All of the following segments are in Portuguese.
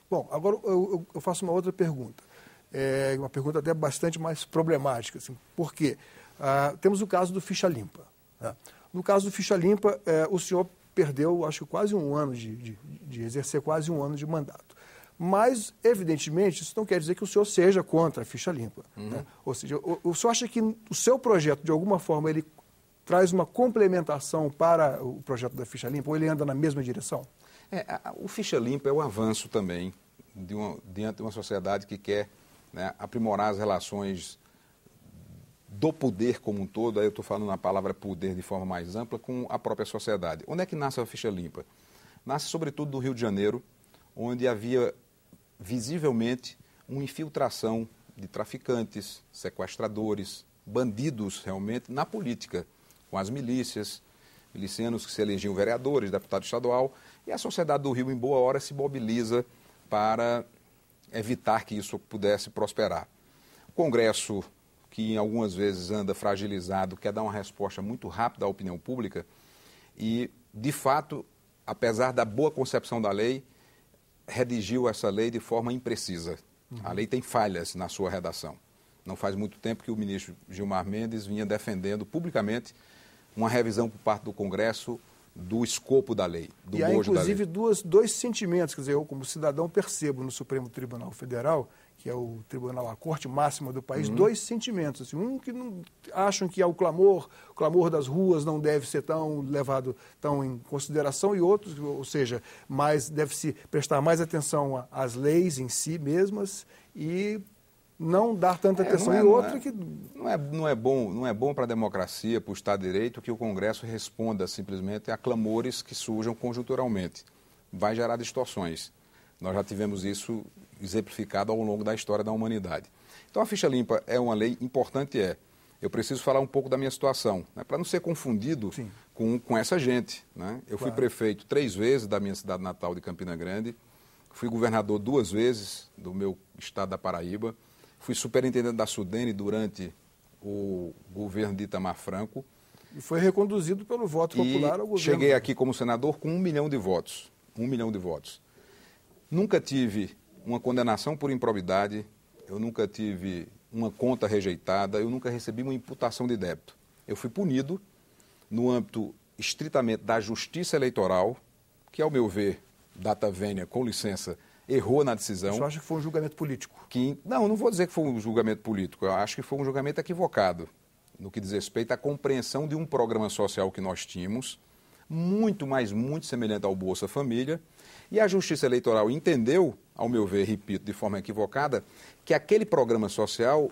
Bom, agora eu faço uma outra pergunta. Uma pergunta até bastante mais problemática. Assim, por quê? Temos o caso do Ficha Limpa. Né? No caso do Ficha Limpa, o senhor perdeu, acho que quase um ano de exercer quase um ano de mandato. Mas, evidentemente, isso não quer dizer que o senhor seja contra a Ficha Limpa. Né? Ou seja, o senhor acha que o seu projeto, de alguma forma, ele traz uma complementação para o projeto da Ficha Limpa ou ele anda na mesma direção? O Ficha Limpa é um avanço também diante de uma sociedade que quer, né, aprimorar as relações do poder como um todo, aí eu estou falando na palavra poder de forma mais ampla, com a própria sociedade. Onde é que nasce a Ficha Limpa? Nasce sobretudo do Rio de Janeiro, onde havia visivelmente uma infiltração de traficantes, sequestradores, bandidos realmente na política, com as milícias, milicianos que se elegiam vereadores, deputado estadual, e a sociedade do Rio, em boa hora, se mobiliza para evitar que isso pudesse prosperar. O Congresso, que algumas vezes anda fragilizado, quer dar uma resposta muito rápida à opinião pública e, de fato, apesar da boa concepção da lei, redigiu essa lei de forma imprecisa. A lei tem falhas na sua redação. Não faz muito tempo que o ministro Gilmar Mendes vinha defendendo publicamente uma revisão por parte do Congresso do escopo da lei, do bojo da lei. E há, inclusive, dois sentimentos. Quer dizer, eu, como cidadão, percebo no Supremo Tribunal Federal, que é o tribunal, a corte máxima do país, dois sentimentos. Assim, um que não, acham que o clamor das ruas não deve ser levado tão em consideração, e outros, ou seja, deve-se prestar mais atenção às leis em si mesmas e não dar tanta atenção. Não é bom para a democracia, para o Estado de Direito, que o Congresso responda simplesmente a clamores que surjam conjunturalmente. Vai gerar distorções. Nós já tivemos isso exemplificado ao longo da história da humanidade. Então, a Ficha Limpa é uma lei importante, Eu preciso falar um pouco da minha situação, né, para não ser confundido com essa gente. Né? Eu fui prefeito 3 vezes da minha cidade natal de Campina Grande, fui governador 2 vezes do meu estado da Paraíba, fui superintendente da Sudene durante o governo de Itamar Franco. E foi reconduzido pelo voto popular ao governo. Cheguei aqui como senador com 1 milhão de votos. 1 milhão de votos. Nunca tive uma condenação por improbidade, eu nunca tive uma conta rejeitada, eu nunca recebi uma imputação de débito. Eu fui punido no âmbito estritamente da justiça eleitoral, que, ao meu ver, data vênia, com licença, errou na decisão. Você acha que foi um julgamento político? Não vou dizer que foi um julgamento político, eu acho que foi um julgamento equivocado, no que diz respeito à compreensão de um programa social que nós tínhamos, muito semelhante ao Bolsa Família, e a Justiça Eleitoral entendeu, ao meu ver, repito, de forma equivocada, que aquele programa social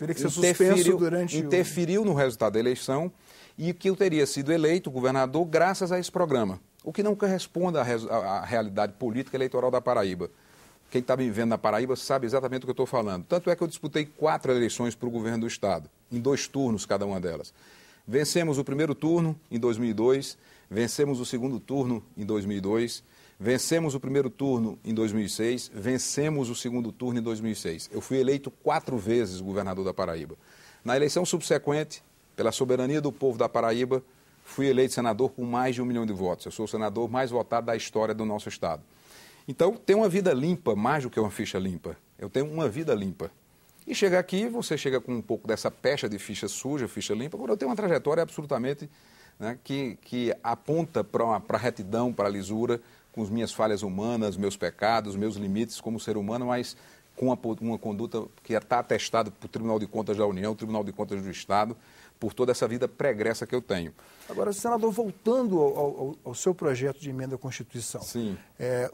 interferiu no resultado da eleição e que eu teria sido eleito governador graças a esse programa, o que não corresponde à realidade política eleitoral da Paraíba. Quem está me vendo na Paraíba sabe exatamente do que eu estou falando. Tanto é que eu disputei 4 eleições para o governo do Estado, em 2 turnos cada uma delas. Vencemos o primeiro turno em 2002, vencemos o segundo turno em 2002, vencemos o primeiro turno em 2006, vencemos o segundo turno em 2006. Eu fui eleito 4 vezes governador da Paraíba. Na eleição subsequente, pela soberania do povo da Paraíba, fui eleito senador com mais de 1 milhão de votos. Eu sou o senador mais votado da história do nosso Estado. Então, ter uma vida limpa, mais do que uma ficha limpa. Eu tenho uma vida limpa. E chegar aqui, você chega com um pouco dessa pecha de ficha suja, ficha limpa, agora eu tenho uma trajetória absolutamente, né, que aponta para a retidão, para a lisura, com as minhas falhas humanas, meus pecados, meus limites como ser humano, mas com uma conduta que está atestada por Tribunal de Contas da União, Tribunal de Contas do Estado, por toda essa vida pregressa que eu tenho. Agora, senador, voltando ao seu projeto de emenda à Constituição, sim.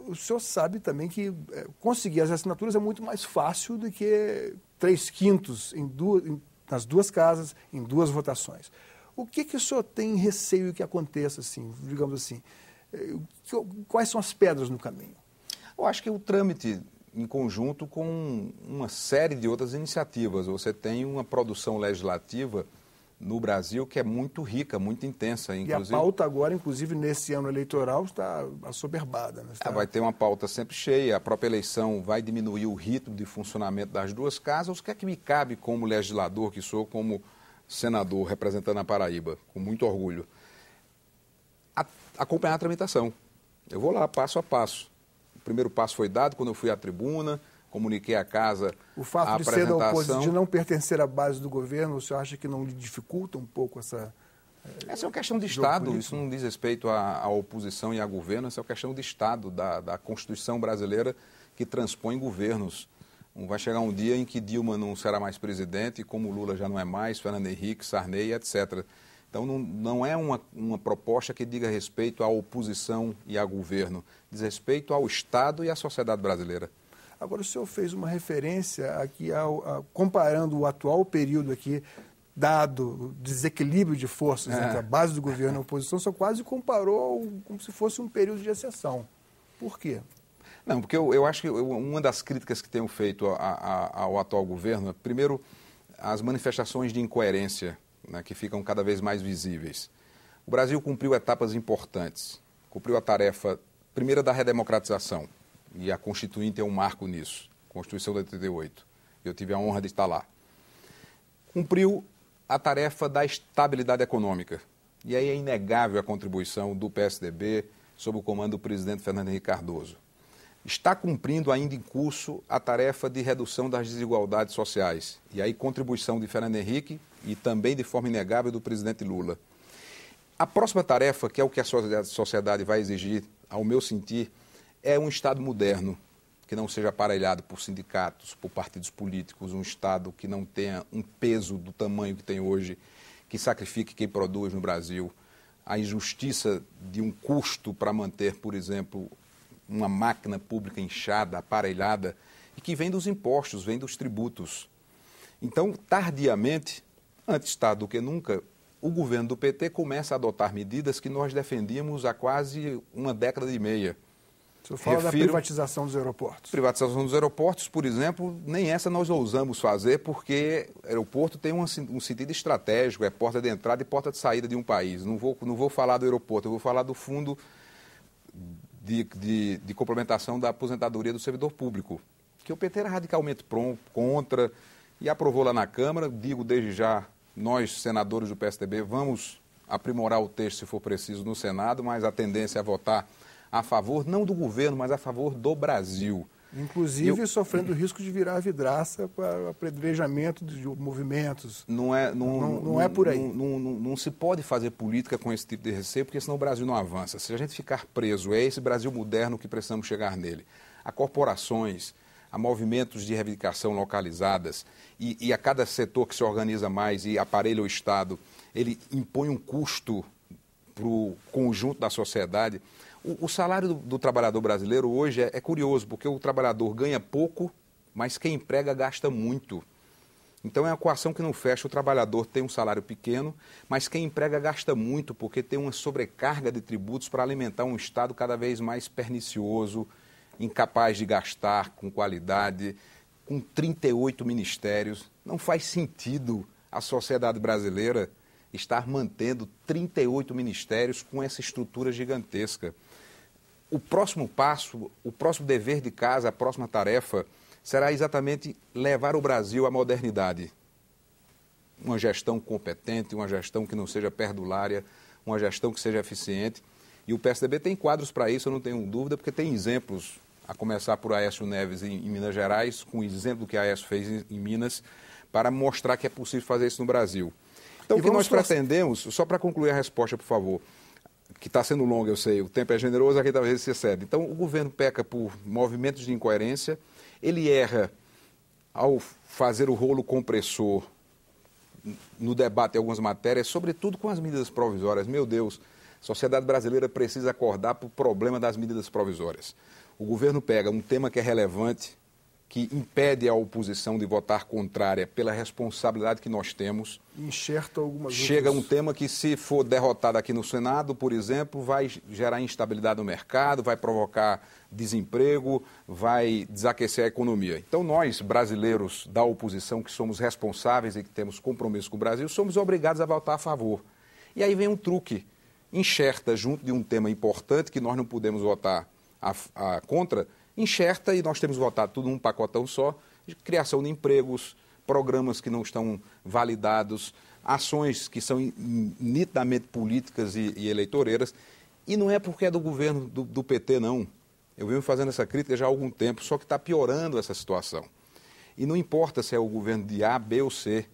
O senhor sabe também que conseguir as assinaturas é muito mais fácil do que 3/5 nas 2 casas, em 2 votações. O que o senhor tem receio que aconteça, assim, digamos assim? Quais são as pedras no caminho? Eu acho que o trâmite, em conjunto com uma série de outras iniciativas, você tem uma produção legislativa no Brasil que é muito rica, muito intensa. Inclusive, e a pauta agora, inclusive nesse ano eleitoral, está assoberbada. Né? Vai ter uma pauta sempre cheia, a própria eleição vai diminuir o ritmo de funcionamento das 2 casas. O que é que me cabe como legislador, que sou como senador, representando a Paraíba, com muito orgulho? Acompanhar a tramitação. Eu vou lá, passo a passo. primeiro passo foi dado quando eu fui à tribuna, comuniquei à casa o fato a de ser da apresentação. oposição, de não pertencer à base do governo, o senhor acha que não lhe dificulta um pouco essa... Essa é uma questão de Estado, isso não diz respeito à oposição e a governo, essa é uma questão de Estado, da Constituição brasileira que transpõe governos. Vai chegar um dia em que Dilma não será mais presidente, como Lula já não é mais, Fernando Henrique, Sarney, etc. Então não é uma proposta que diga respeito à oposição e ao governo, diz respeito ao Estado e à sociedade brasileira. Agora, o senhor fez uma referência aqui, comparando o atual período aqui, dado o desequilíbrio de forças entre a base do governo e a oposição, o senhor quase comparou como se fosse um período de exceção. Por quê? Não, porque eu acho que uma das críticas que tenho feito ao atual governo é, primeiro, as manifestações de incoerência, né, que ficam cada vez mais visíveis. O Brasil cumpriu etapas importantes. Cumpriu a tarefa, primeira, da redemocratização, e a Constituinte é um marco nisso, Constituição de 88. Eu tive a honra de estar lá. Cumpriu a tarefa da estabilidade econômica. E aí é inegável a contribuição do PSDB sob o comando do presidente Fernando Henrique Cardoso. Está cumprindo ainda em curso a tarefa de redução das desigualdades sociais. E aí contribuição de Fernando Henrique e também de forma inegável do presidente Lula. A próxima tarefa, que é o que a sociedade vai exigir, ao meu sentir, é um Estado moderno, que não seja aparelhado por sindicatos, por partidos políticos, um Estado que não tenha um peso do tamanho que tem hoje, que sacrifique quem produz no Brasil, a injustiça de um custo para manter, por exemplo, uma máquina pública inchada, aparelhada, e que vem dos impostos, vem dos tributos. Então, tardiamente, antes tarde do que nunca, o governo do PT começa a adotar medidas que nós defendíamos há quase uma década e meia. O senhor fala da privatização dos aeroportos. Privatização dos aeroportos, por exemplo, nem essa nós ousamos fazer, porque aeroporto tem um sentido estratégico, é porta de entrada e porta de saída de um país. Não vou falar do aeroporto, eu vou falar do fundo de complementação da aposentadoria do servidor público, que o PT era radicalmente contra e aprovou lá na Câmara. Digo desde já, nós, senadores do PSDB, vamos aprimorar o texto se for preciso no Senado, mas a tendência é votar a favor, não do governo, mas a favor do Brasil. Inclusive sofrendo o risco de virar vidraça para apedrejamento de movimentos. Não é por aí. Não se pode fazer política com esse tipo de receio, porque senão o Brasil não avança. Se a gente ficar preso, é esse Brasil moderno que precisamos chegar nele. A corporações, a movimentos de reivindicação localizadas, e a cada setor que se organiza mais e aparelha o Estado, ele impõe um custo para o conjunto da sociedade. O salário do trabalhador brasileiro hoje é curioso, porque o trabalhador ganha pouco, mas quem emprega gasta muito. Então é uma equação que não fecha. O trabalhador tem um salário pequeno, mas quem emprega gasta muito, porque tem uma sobrecarga de tributos para alimentar um Estado cada vez mais pernicioso, incapaz de gastar com qualidade, com 38 ministérios. Não faz sentido a sociedade brasileira estar mantendo 38 ministérios com essa estrutura gigantesca. O próximo passo, o próximo dever de casa, a próxima tarefa, será exatamente levar o Brasil à modernidade. Uma gestão competente, uma gestão que não seja perdulária, uma gestão que seja eficiente. E o PSDB tem quadros para isso, eu não tenho dúvida, porque tem exemplos, a começar por Aécio Neves em Minas Gerais, com o exemplo do que Aécio fez em Minas, para mostrar que é possível fazer isso no Brasil. Então, o que nós pretendemos, só para concluir a resposta, por favor, que está sendo longa, eu sei, o tempo é generoso, aqui talvez se excede. Então, o governo peca por movimentos de incoerência, ele erra ao fazer o rolo compressor no debate de algumas matérias, sobretudo com as medidas provisórias. Meu Deus, a sociedade brasileira precisa acordar para o problema das medidas provisórias. O governo pega um tema que é relevante, que impede a oposição de votar contrária pela responsabilidade que nós temos. Enxerta algumas Chega um tema que, se for derrotado aqui no Senado, por exemplo, vai gerar instabilidade no mercado, vai provocar desemprego, vai desaquecer a economia. Então, nós, brasileiros da oposição, que somos responsáveis e que temos compromisso com o Brasil, somos obrigados a votar a favor. E aí vem um truque. Enxerta junto de um tema importante que nós não podemos votar contra, enxerta, e nós temos votado tudo num pacotão só, de criação de empregos, programas que não estão validados, ações que são nitidamente políticas e eleitoreiras. E não é porque é do governo do PT, não. Eu venho fazendo essa crítica já há algum tempo, só que está piorando essa situação. E não importa se é o governo de A, B ou C,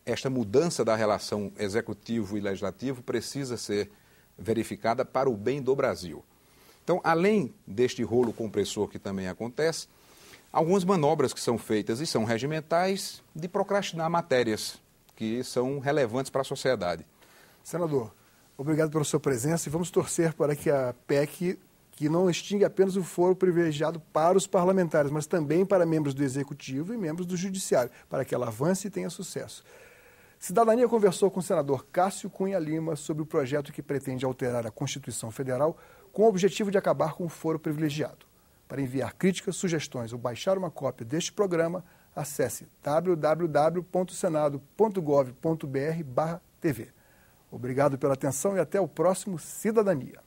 esta mudança da relação executivo e legislativo precisa ser verificada para o bem do Brasil. Então, além deste rolo compressor que também acontece, algumas manobras que são feitas e são regimentais de procrastinar matérias que são relevantes para a sociedade. Senador, obrigado pela sua presença e vamos torcer para que a PEC, que não extingue apenas o foro privilegiado para os parlamentares, mas também para membros do Executivo e membros do Judiciário, para que ela avance e tenha sucesso. Cidadania conversou com o senador Cássio Cunha Lima sobre o projeto que pretende alterar a Constituição Federal com o objetivo de acabar com o foro privilegiado. Para enviar críticas, sugestões ou baixar uma cópia deste programa, acesse www.senado.gov.br/tv. Obrigado pela atenção e até o próximo Cidadania.